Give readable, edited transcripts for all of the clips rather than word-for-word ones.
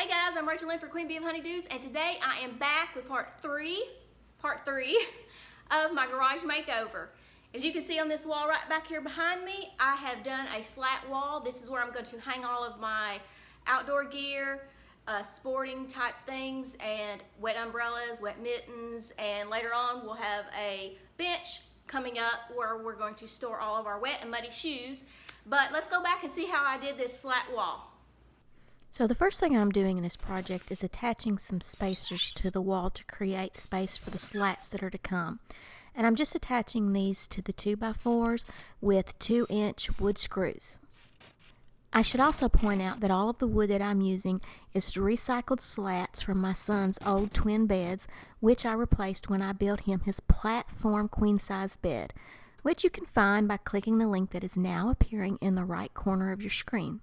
Hey guys, I'm Rachel Lynn for Queen Bee of Honeydews, and today I am back with part three of my garage makeover. As you can see on this wall right back here behind me, I have done a slat wall. This is where I'm going to hang all of my outdoor gear, sporting type things, and wet umbrellas, wet mittens, and later on we'll have a bench coming up where we're going to store all of our wet and muddy shoes. But let's go back and see how I did this slat wall. So the first thing I'm doing in this project is attaching some spacers to the wall to create space for the slats that are to come. And I'm just attaching these to the 2x4s with 2-inch wood screws. I should also point out that all of the wood that I'm using is recycled slats from my son's old twin beds, which I replaced when I built him his platform queen-size bed, which you can find by clicking the link that is now appearing in the right corner of your screen.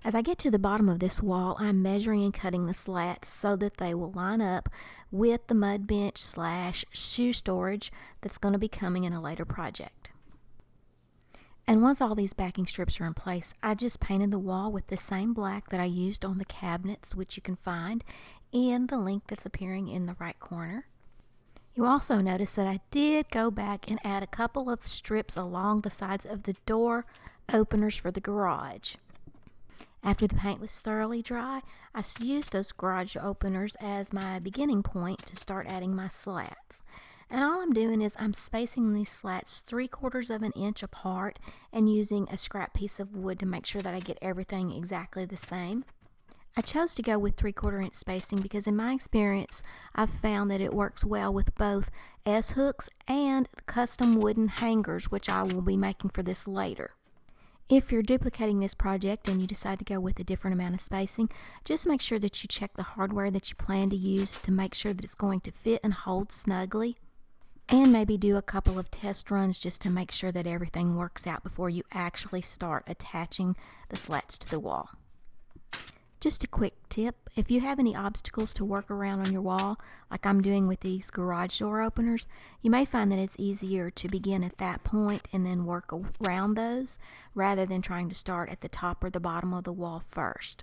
As I get to the bottom of this wall, I'm measuring and cutting the slats so that they will line up with the mud bench / shoe storage that's going to be coming in a later project. And once all these backing strips are in place, I just painted the wall with the same black that I used on the cabinets, which you can find in the link that's appearing in the right corner. You also notice that I did go back and add a couple of strips along the sides of the door openers for the garage. After the paint was thoroughly dry, I used those garage openers as my beginning point to start adding my slats. And all I'm doing is I'm spacing these slats 3/4 of an inch apart and using a scrap piece of wood to make sure that I get everything exactly the same. I chose to go with 3/4 inch spacing because in my experience, I've found that it works well with both S-hooks and custom wooden hangers, which I will be making for this later. If you're duplicating this project and you decide to go with a different amount of spacing, just make sure that you check the hardware that you plan to use to make sure that it's going to fit and hold snugly. And maybe do a couple of test runs just to make sure that everything works out before you actually start attaching the slats to the wall. Just a quick tip, if you have any obstacles to work around on your wall, like I'm doing with these garage door openers, you may find that it's easier to begin at that point and then work around those, rather than trying to start at the top or the bottom of the wall first.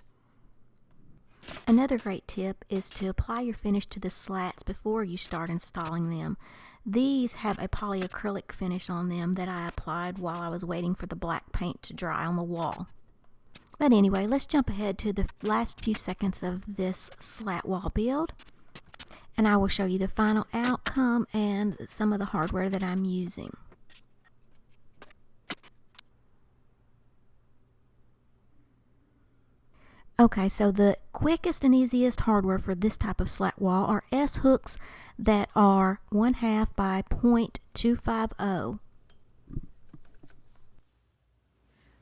Another great tip is to apply your finish to the slats before you start installing them. These have a polyacrylic finish on them that I applied while I was waiting for the black paint to dry on the wall. But anyway, let's jump ahead to the last few seconds of this slat wall build, and I will show you the final outcome and some of the hardware that I'm using. Okay, so the quickest and easiest hardware for this type of slat wall are S-hooks that are 1/2 by 0.250.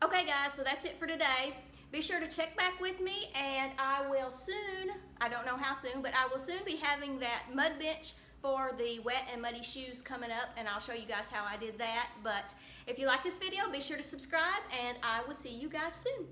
Okay guys, so that's it for today. Be sure to check back with me, and I will soon, I don't know how soon, but I will soon be having that mud bench for the wet and muddy shoes coming up, and I'll show you guys how I did that. But if you like this video, be sure to subscribe, and I will see you guys soon.